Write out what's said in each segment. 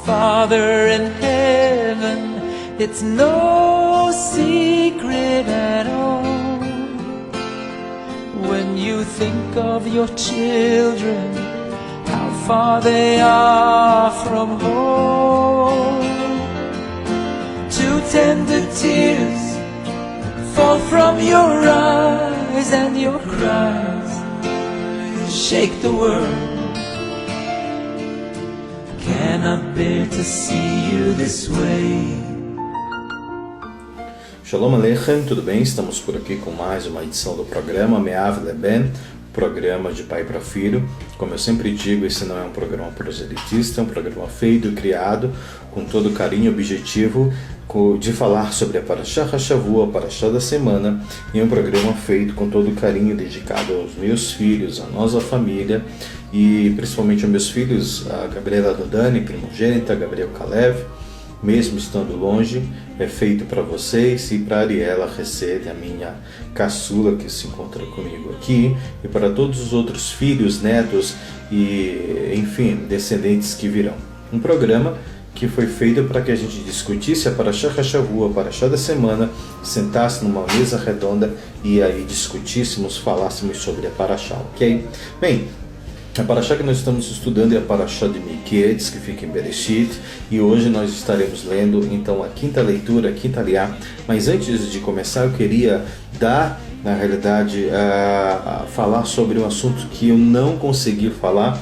Father in heaven, it's no secret at all. When you think of your children, how far they are from home. Two tender tears fall from your eyes, and your cries shake the world. Cannot bear to see you this way. Shalom Aleichem, tudo bem? Estamos por aqui com mais uma edição do programa Me'av Leben, programa de pai para filho. Como eu sempre digo, esse não é um programa proselitista, é um programa feito e criado com todo carinho e objetivo de falar sobre a Parashá HaShavua, a Parashá da semana, e um programa feito com todo carinho, dedicado aos meus filhos, à nossa família, e principalmente aos meus filhos, a Gabriela Dodani, primogênita, Gabriel Kalev, mesmo estando longe, é feito para vocês, e para Ariela Recede, a minha caçula que se encontra comigo aqui, e para todos os outros filhos, netos e, enfim, descendentes que virão. Um programa que foi feito para que a gente discutisse a Parashá HaShavua, a Parashá da semana, sentasse numa mesa redonda e aí discutíssemos, falássemos sobre a Parashá, ok? Bem, a Parashá que nós estamos estudando é a Parashá de Miketz, que fica em Bereshit, e hoje nós estaremos lendo então a quinta leitura, a quinta aliá. Mas antes de começar, eu queria na realidade, falar sobre um assunto que eu não consegui falar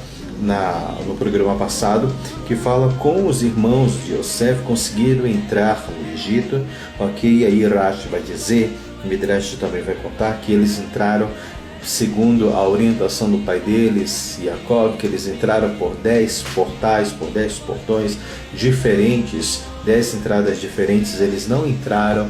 no programa passado, que fala como os irmãos de Yosef conseguiram entrar no Egito, ok? E aí Rashi vai dizer, o Midrash também vai contar, que eles entraram segundo a orientação do pai deles, Yaakov, que eles entraram por 10 portais, por 10 portões diferentes, 10 entradas diferentes. Eles não entraram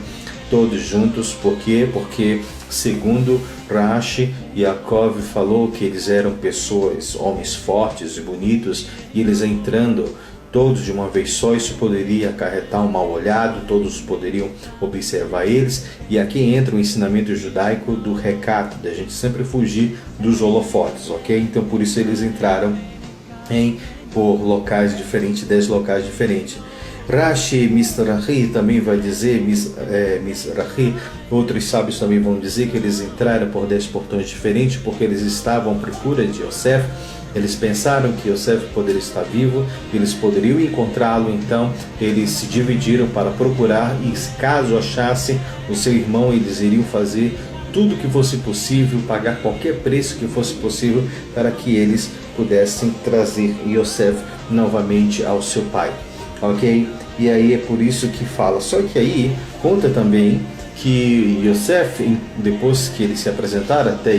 todos juntos. Por quê? Porque, segundo Rashi, Yaakov falou que eles eram pessoas, homens fortes e bonitos, e eles entrando todos de uma vez só, isso poderia acarretar um mal olhado, todos poderiam observar eles. E aqui entra o ensinamento judaico do recato, da gente sempre fugir dos holofotes, ok? Então por isso eles entraram por locais diferentes, 10 locais diferentes. Rashi Mizrahi também vai dizer, Mizrahi, outros sábios também vão dizer que eles entraram por 10 portões diferentes, porque eles estavam à procura de Yosef. Eles pensaram que Yosef poderia estar vivo, eles poderiam encontrá-lo, então eles se dividiram para procurar, e caso achassem o seu irmão, eles iriam fazer tudo que fosse possível, pagar qualquer preço que fosse possível, para que eles pudessem trazer Yosef novamente ao seu pai, ok? E aí é por isso que fala, só que aí conta também que Yosef, depois que eles se apresentaram até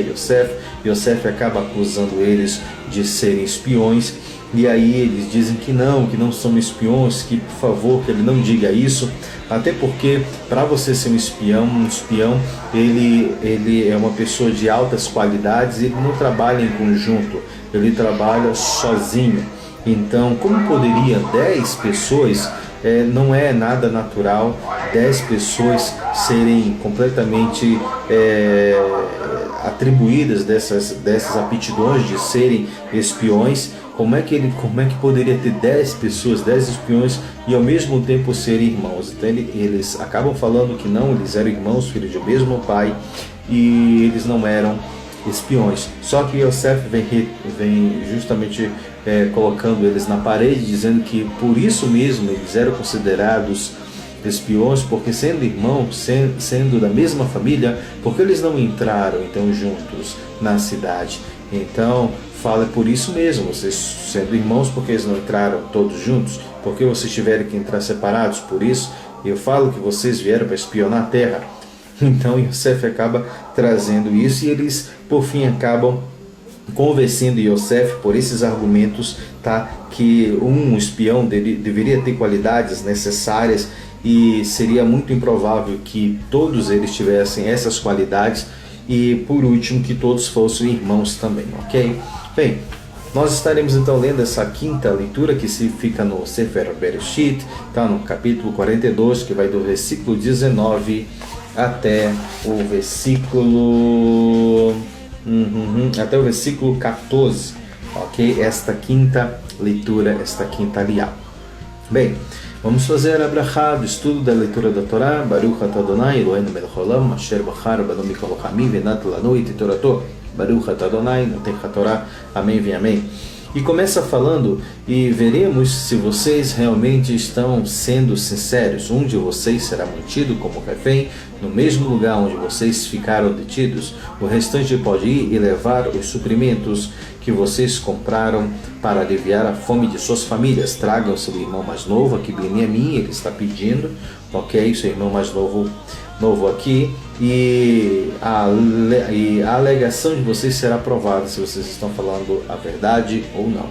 Yosef acaba acusando eles de serem espiões, e aí eles dizem que não são espiões, que por favor, que ele não diga isso, até porque para você ser um espião ele é uma pessoa de altas qualidades, ele não trabalha em conjunto, ele trabalha sozinho. Então, como poderia 10 pessoas, não é nada natural 10 pessoas serem completamente atribuídas dessas aptidões de serem espiões? Como é que poderia ter 10 pessoas, 10 espiões, e ao mesmo tempo serem irmãos? Então eles acabam falando que não, eles eram irmãos, filhos do mesmo pai, e eles não eram espiões. Só que Yosef vem justamente colocando eles na parede, dizendo que por isso mesmo eles eram considerados espiões, porque sendo irmãos, sendo da mesma família, porque eles não entraram então juntos na cidade. Então fala, por isso mesmo, vocês sendo irmãos, porque eles não entraram todos juntos, porque vocês tiveram que entrar separados. Por isso eu falo que vocês vieram para espionar a terra. Então Yosef acaba trazendo isso, e eles por fim acabam convencendo Yosef por esses argumentos, tá? Que um espião deveria ter qualidades necessárias, e seria muito improvável que todos eles tivessem essas qualidades, e por último que todos fossem irmãos também, ok? Bem, nós estaremos então lendo essa quinta leitura que se fica no Sefer Bereshit, tá? No capítulo 42, que vai do versículo 19 até o versículo 14, ok? Esta quinta leitura, esta quinta aliá. Bem, vamos fazer a brachá do estudo da leitura da Torá. Baruch atah Adonai Eloheinu melech haolam asher bachar banu mikol ha'amim venat lanu et torato. Baruch atah Adonai notech haTorá. Amém, vem amém. E começa falando, e veremos se vocês realmente estão sendo sinceros. Um de vocês será mantido como refém no mesmo lugar onde vocês ficaram detidos. O restante pode ir e levar os suprimentos que vocês compraram para aliviar a fome de suas famílias. Tragam seu irmão mais novo, aqui Benjamim, ele está pedindo, ok? Seu irmão mais novo aqui, e a alegação de vocês será provada se vocês estão falando a verdade ou não.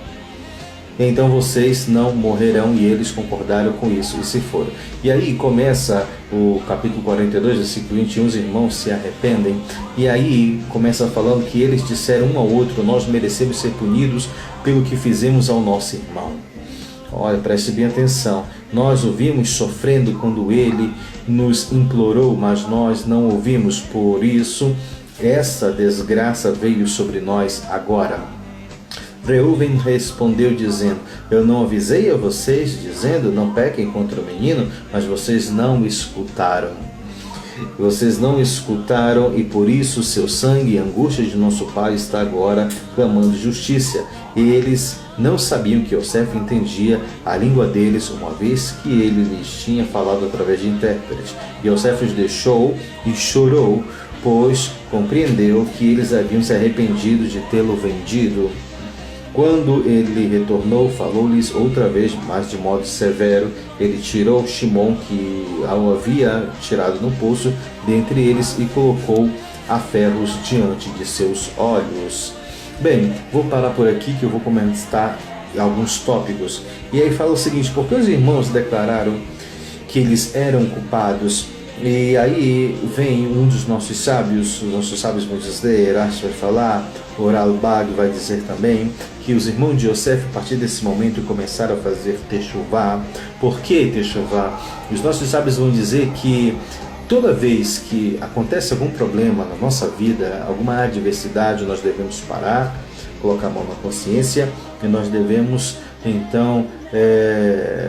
Então vocês não morrerão, e eles concordaram com isso e se foram. E aí começa o capítulo 42, versículo 21, os irmãos se arrependem, e aí começa falando que eles disseram um ao outro: nós merecemos ser punidos pelo que fizemos ao nosso irmão. Olha, preste bem atenção. Nós o vimos sofrendo quando ele nos implorou, mas nós não ouvimos. Por isso, essa desgraça veio sobre nós agora. Reuven respondeu dizendo: eu não avisei a vocês, dizendo, não pequem contra o menino, mas vocês não escutaram. Vocês não escutaram, e por isso seu sangue e a angústia de nosso pai está agora clamando justiça. E eles não sabiam que Yosef entendia a língua deles, uma vez que ele lhes tinha falado através de intérpretes. Yosef os deixou e chorou, pois compreendeu que eles haviam se arrependido de tê-lo vendido. Quando ele retornou, falou-lhes outra vez, mas de modo severo. Ele tirou Shimon, que o havia tirado no poço, dentre eles, e colocou a ferros diante de seus olhos. Bem, vou parar por aqui que eu vou comentar alguns tópicos. E aí fala o seguinte: porque os irmãos declararam que eles eram culpados. E aí vem um dos nossos sábios, os nossos sábios vão dizer, Rashi vai falar, o Ralbag vai dizer também, que os irmãos de Yosef, a partir desse momento, começaram a fazer techuvá. Por que techuvá? Os nossos sábios vão dizer que toda vez que acontece algum problema na nossa vida, alguma adversidade, nós devemos parar, colocar a mão na consciência, e nós devemos então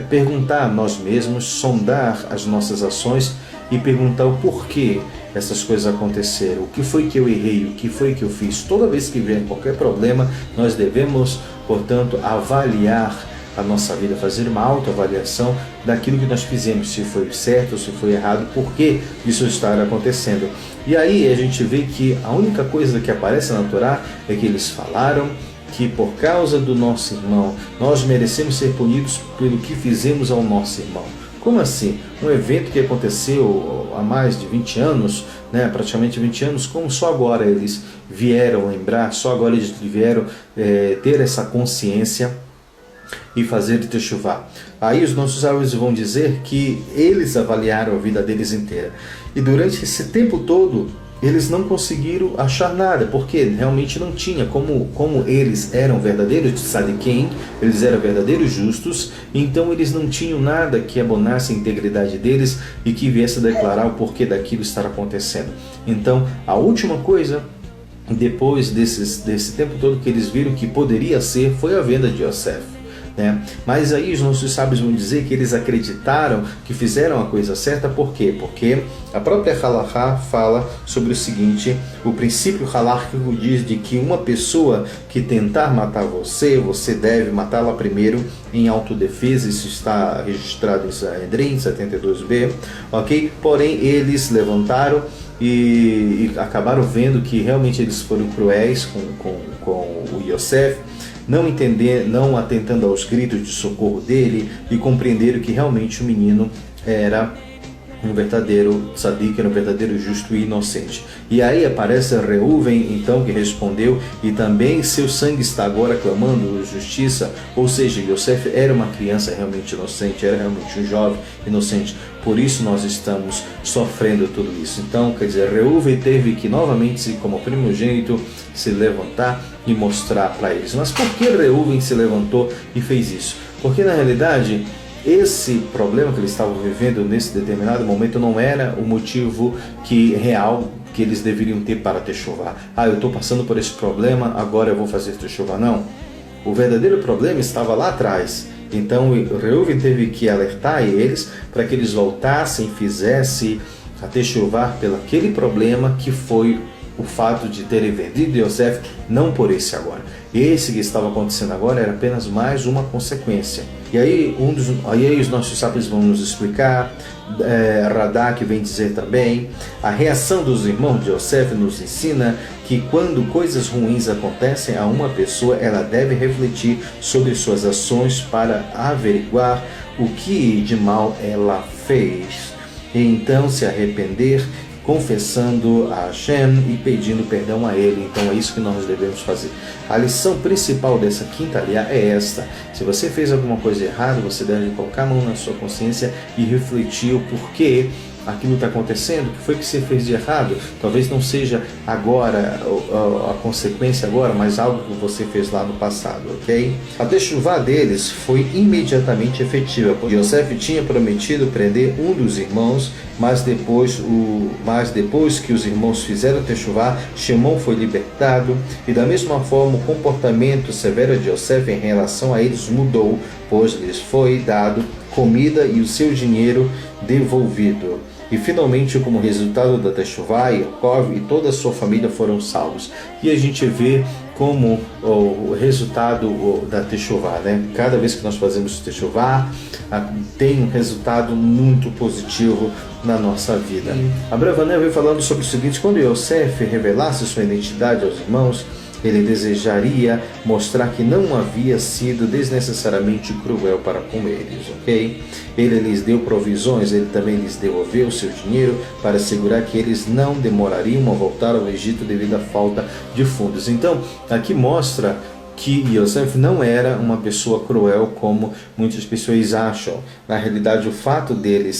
perguntar a nós mesmos, sondar as nossas ações e perguntar o porquê essas coisas aconteceram, o que foi que eu errei, o que foi que eu fiz. Toda vez que vier qualquer problema, nós devemos, portanto, avaliar a nossa vida, fazer uma autoavaliação daquilo que nós fizemos, se foi certo ou se foi errado, por que isso está acontecendo. E aí a gente vê que a única coisa que aparece na Torá é que eles falaram que por causa do nosso irmão, nós merecemos ser punidos pelo que fizemos ao nosso irmão. Como assim? Um evento que aconteceu há mais de 20 anos, praticamente 20 anos, como só agora eles vieram lembrar, só agora eles vieram ter essa consciência e fazer techuvá. Aí os nossos sábios vão dizer que eles avaliaram a vida deles inteira. E durante esse tempo todo, eles não conseguiram achar nada, porque realmente não tinha, como eles eram verdadeiros tzadikim, eles eram verdadeiros justos, então eles não tinham nada que abonasse a integridade deles e que viesse a declarar o porquê daquilo estar acontecendo. Então, a última coisa, depois desse tempo todo que eles viram que poderia ser, foi a venda de Yosef. Mas aí os nossos sábios vão dizer que eles acreditaram que fizeram a coisa certa. Por quê? Porque a própria halachá fala sobre o seguinte: o princípio halakhico diz de que uma pessoa que tentar matar você, você deve matá-la primeiro em autodefesa. Isso está registrado em Sanhedrin 72b, ok? Porém eles levantaram e acabaram vendo que realmente eles foram cruéis com o Yosef, não atentando aos gritos de socorro dele, e compreenderam que realmente o menino era um verdadeiro tzadik, era um verdadeiro justo e inocente. E aí aparece Reuven, então, que respondeu, e também seu sangue está agora clamando justiça. Ou seja, Yosef era uma criança realmente inocente, era realmente um jovem inocente. Por isso nós estamos sofrendo tudo isso. Então, quer dizer, Reuven teve que novamente, como primogênito, se levantar e mostrar para eles. Mas por que Reuven se levantou e fez isso? Porque na realidade esse problema que eles estavam vivendo nesse determinado momento não era o motivo real que eles deveriam ter para techuvá. Eu estou passando por esse problema, agora eu vou fazer techuvá. Não. O verdadeiro problema estava lá atrás. Então Reuven teve que alertar eles para que eles voltassem e fizessem a techuvá pelo aquele problema que foi o fato de terem vendido Yosef, não por esse agora. Esse que estava acontecendo agora era apenas mais uma consequência. E aí, os nossos sábios vão nos explicar, Radak vem dizer também, a reação dos irmãos de Yosef nos ensina que quando coisas ruins acontecem a uma pessoa, ela deve refletir sobre suas ações para averiguar o que de mal ela fez. E então se arrepender, confessando a Hashem e pedindo perdão a Ele. Então é isso que nós devemos fazer. A lição principal dessa quinta aliá é esta: se você fez alguma coisa errada, você deve colocar a mão na sua consciência e refletir o porquê aquilo está acontecendo, o que foi que você fez de errado. Talvez não seja agora a consequência agora, mas algo que você fez lá no passado, ok? A techuvá deles foi imediatamente efetiva, porque Yosef tinha prometido prender um dos irmãos, mas depois que os irmãos fizeram techuvá, Shimon foi libertado, e da mesma forma o comportamento severo de Yosef em relação a eles mudou, pois lhes foi dado comida e o seu dinheiro devolvido. E finalmente, como resultado da techuvá, Yaakov e toda a sua família foram salvos. E a gente vê como o resultado da techuvá, né? Cada vez que nós fazemos techuvá, tem um resultado muito positivo na nossa vida. Abravanel veio falando sobre o seguinte: quando Yosef revelasse sua identidade aos irmãos, ele desejaria mostrar que não havia sido desnecessariamente cruel para com eles, ok? Ele lhes deu provisões, ele também lhes devolveu seu dinheiro para assegurar que eles não demorariam a voltar ao Egito devido à falta de fundos. Então, aqui mostra que Yosef não era uma pessoa cruel como muitas pessoas acham. Na realidade, o fato dele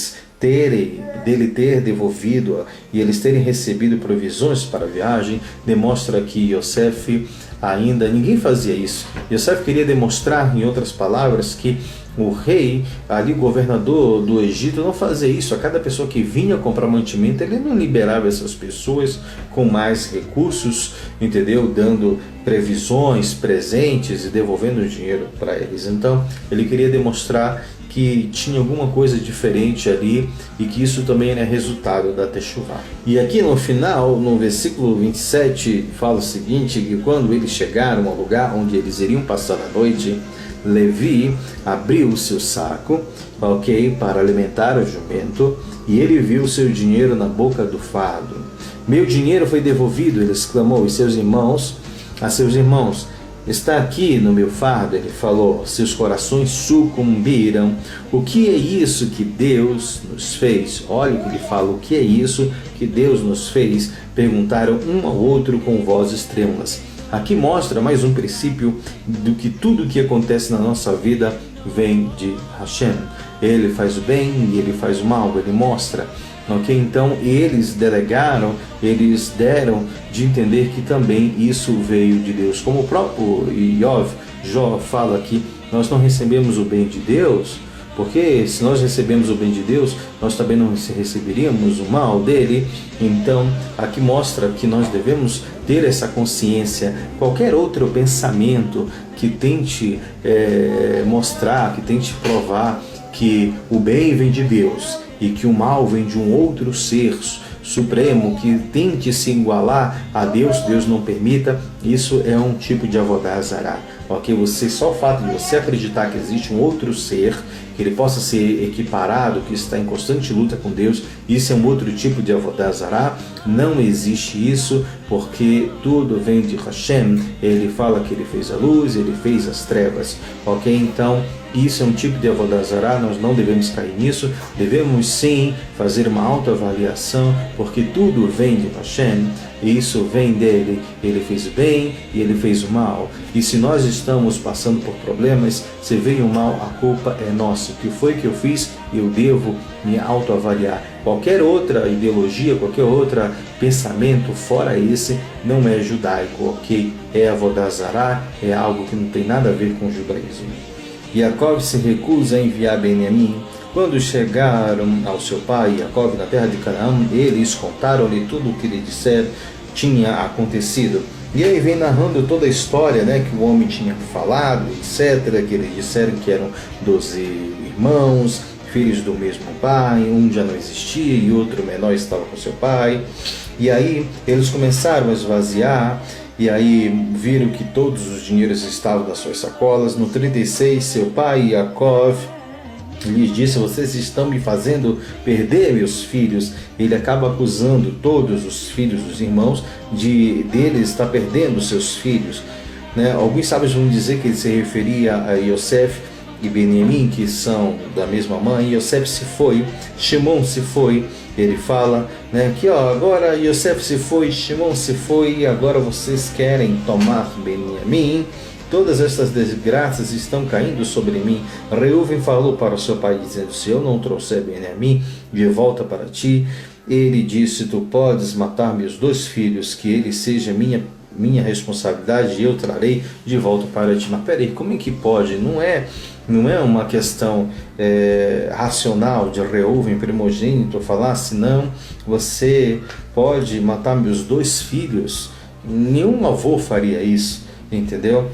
ter devolvido e eles terem recebido provisões para a viagem demonstra que Yosef ainda, ninguém fazia isso. Yosef queria demonstrar, em outras palavras, que o rei, ali o governador do Egito, não fazia isso. A cada pessoa que vinha comprar mantimento, ele não liberava essas pessoas com mais recursos, entendeu? Dando previsões, presentes e devolvendo dinheiro para eles. Então, ele queria demonstrar que tinha alguma coisa diferente ali e que isso também era resultado da techuvá. E aqui no final, no versículo 27, fala o seguinte, que quando eles chegaram ao lugar onde eles iriam passar a noite, Levi abriu o seu saco, ok, para alimentar o jumento, e ele viu o seu dinheiro na boca do fardo. Meu dinheiro foi devolvido, ele exclamou, a seus irmãos, está aqui no meu fardo, ele falou, seus corações sucumbiram. O que é isso que Deus nos fez? Olha o que ele fala, o que é isso que Deus nos fez? Perguntaram um ao outro com vozes trêmulas. Aqui mostra mais um princípio do que tudo que acontece na nossa vida vem de Hashem. Ele faz o bem e ele faz o mal, ele mostra. Okay? Então eles deram de entender que também isso veio de Deus. Como o próprio Jó fala aqui, nós não recebemos o bem de Deus, porque se nós recebemos o bem de Deus, nós também não receberíamos o mal dele. Então aqui mostra que nós devemos ter essa consciência. Qualquer outro pensamento que tente mostrar, que tente provar que o bem vem de Deus e que o mal vem de um outro ser supremo que tente se igualar a Deus, Deus não permita, isso é um tipo de avodá zará. Okay? Só o fato de você acreditar que existe um outro ser, que ele possa ser equiparado, que está em constante luta com Deus, isso é um outro tipo de avodá zará. Não existe isso, porque tudo vem de Hashem. Ele fala que ele fez a luz, ele fez as trevas. Ok? Então, isso é um tipo de avodá zará, nós não devemos cair nisso, devemos sim fazer uma autoavaliação, porque tudo vem de Hashem, e isso vem dele, ele fez o bem e ele fez o mal. E se nós estamos passando por problemas, se veio o mal, a culpa é nossa. O que foi que eu fiz? Eu devo me autoavaliar. Qualquer outra ideologia, qualquer outro pensamento fora esse não é judaico, ok? É avodá zará, é algo que não tem nada a ver com o judaísmo. Yaakov se recusa a enviar Benjamim. Quando chegaram ao seu pai, Yaakov, na terra de Canaã, eles contaram-lhe tudo o que lhe disseram tinha acontecido. E aí vem narrando toda a história, né, que o homem tinha falado, etc., que eles disseram que eram 12 irmãos, filhos do mesmo pai, um já não existia e outro menor estava com seu pai. E aí eles começaram a esvaziar, e aí viram que todos os dinheiros estavam nas suas sacolas. No 36, seu pai, Yaakov, lhes disse: vocês estão me fazendo perder meus filhos. Ele acaba acusando todos os filhos dos irmãos dele estar perdendo seus filhos, né? Alguns sábios vão dizer que ele se referia a Yosef e Benjamim, que são da mesma mãe. Yosef se foi, Shimon se foi. Ele fala, né, que agora Yosef se foi, Shimon se foi, e agora vocês querem tomar Benjamim. Todas estas desgraças estão caindo sobre mim. Reuven falou para o seu pai, dizendo: se eu não trouxer Benjamim de volta para ti, ele disse: tu podes matar meus 2 filhos, que ele seja minha responsabilidade, e eu trarei de volta para ti. Mas peraí, como é que pode? Não é uma questão racional de Reuven, primogênito, falar assim: não, você pode matar meus 2 filhos. Nenhum avô faria isso, entendeu?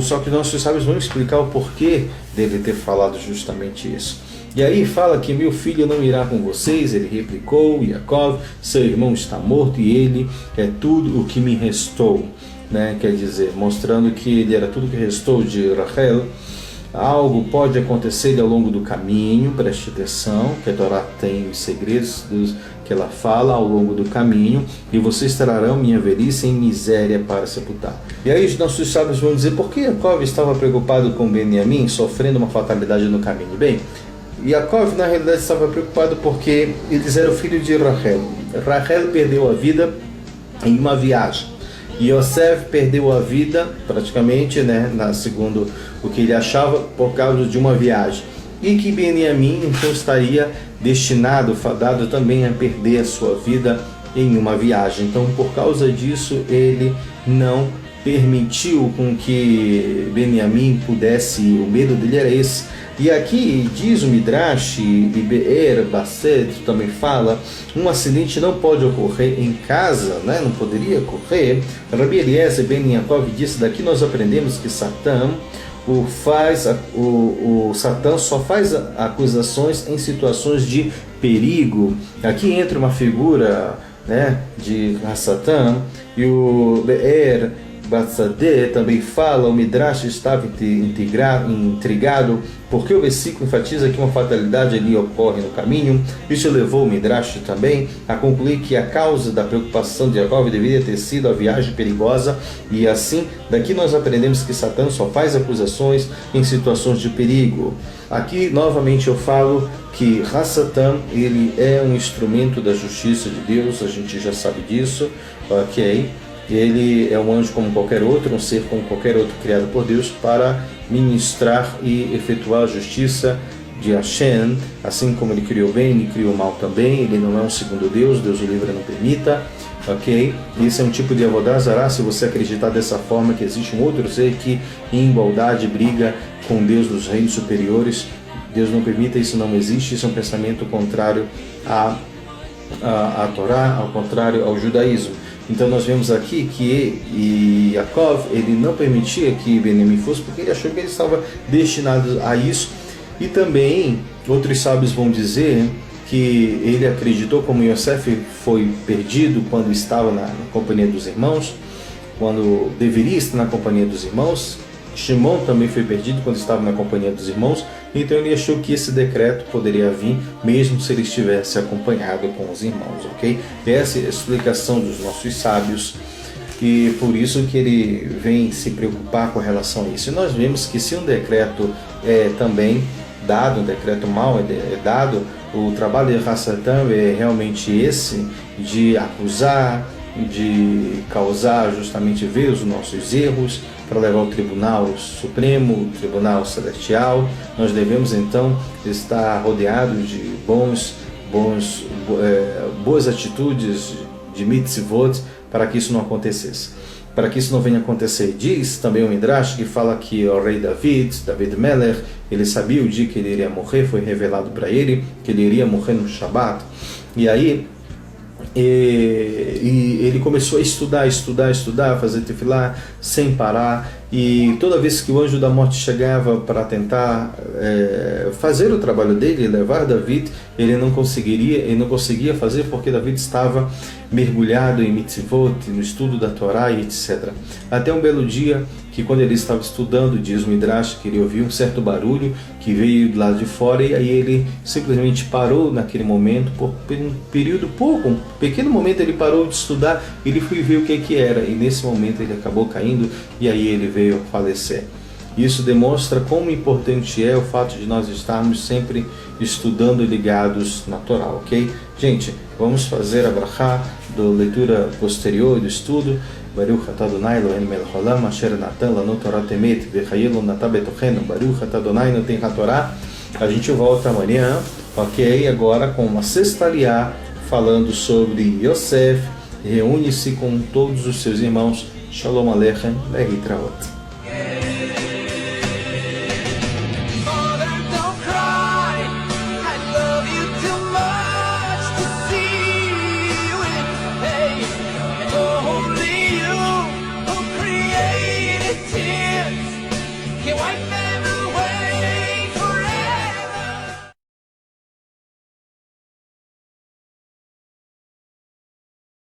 Só que nossos sábios vão explicar o porquê dele ter falado justamente isso. E aí fala que: meu filho não irá com vocês. Ele replicou: Yaakov, seu irmão está morto e ele é tudo o que me restou, né? Quer dizer, mostrando que ele era tudo que restou de Rachel. Algo pode acontecer ao longo do caminho, preste atenção, que a Torá tem os segredos que ela fala ao longo do caminho, e vocês trarão minha velhice em miséria para sepultar. E aí os nossos sábios vão dizer: por que Yaakov estava preocupado com Benjamim, sofrendo uma fatalidade no caminho? Bem, Yaakov na realidade estava preocupado porque eles eram filhos de Rachel. Rachel perdeu a vida em uma viagem. Yosef perdeu a vida, praticamente, né, segundo o que ele achava, por causa de uma viagem. E que Benjamim então estaria destinado, fadado também a perder a sua vida em uma viagem. Então, por causa disso, ele não permitiu com que Benjamim pudesse, o medo dele era esse. E aqui diz o Midrash, e Be'er Basset também fala, um acidente não pode ocorrer em casa, né? Não poderia ocorrer. Rabi Eliezer ben Yaakov disse: daqui nós aprendemos que Satã Satã só faz acusações em situações de perigo. Aqui entra uma figura, né, de Satã, e o Be'er Batzadeh também fala, o Midrash estava intrigado porque o versículo enfatiza que uma fatalidade ali ocorre no caminho. Isso levou o Midrash também a concluir que a causa da preocupação de Yaakov deveria ter sido a viagem perigosa, e assim, daqui nós aprendemos que Satã só faz acusações em situações de perigo. Aqui, novamente, eu falo que Satã, ele é um instrumento da justiça de Deus, a gente já sabe disso, ok? Ele é um anjo como qualquer outro, um ser como qualquer outro criado por Deus para ministrar e efetuar a justiça de Hashem, assim como ele criou bem, ele criou mal também. Ele não é um segundo Deus, Deus o livre não permita, ok? Isso é um tipo de Avodah Zará, se você acreditar dessa forma, que existe um outro ser que em igualdade briga com Deus dos reinos superiores. Deus não permita, isso não existe, isso é um pensamento contrário à Torá, ao contrário ao judaísmo. Então nós vemos aqui que Yaakov, ele não permitia que Benjamim fosse, porque ele achou que ele estava destinado a isso. E também outros sábios vão dizer que ele acreditou, como Yosef foi perdido quando estava na companhia dos irmãos, quando deveria estar na companhia dos irmãos. Shimon também foi perdido quando estava na companhia dos irmãos. Então ele achou que esse decreto poderia vir mesmo se ele estivesse acompanhado com os irmãos, ok? Essa é a explicação dos nossos sábios, e por isso que ele vem se preocupar com relação a isso. E nós vemos que se um decreto é também dado, um decreto mau é dado, o trabalho de Satã é realmente esse, de acusar, de causar justamente ver os nossos erros, para levar ao Tribunal Supremo, o Tribunal Celestial. Nós devemos então estar rodeados de boas atitudes, de mitzvot, para que isso não acontecesse. Para que isso não venha a acontecer. Diz também o Midrash que fala que o rei David Melech, ele sabia o dia que ele iria morrer, foi revelado para ele que ele iria morrer no Shabat. E aí E ele começou a estudar, fazer tefilá sem parar. E toda vez que o anjo da morte chegava para tentar fazer o trabalho dele, levar David, ele não conseguia fazer porque David estava mergulhado em mitzvot, no estudo da Torá e etc. Até um belo dia que, quando ele estava estudando, diz o Midrash que ele ouviu um certo barulho que veio do lado de fora, e aí ele simplesmente parou naquele momento, por um pequeno momento ele parou de estudar, ele foi ver o que era, e nesse momento ele acabou caindo e aí ele veio a falecer. Isso demonstra como importante é o fato de nós estarmos sempre estudando ligados na Torá, ok? Gente, vamos fazer a brachá da leitura posterior do estudo. Baruch atah Adonai Eloheinu melech haolam asher natan lanu Torah emet vechayil natan betochenu. Baruch atah Adonai noten haTorah. A gente volta amanhã, ok? Agora com uma sexta aliá, falando sobre Yosef. Reúne-se com todos os seus irmãos. Shalom Aleichem, Lehitraot.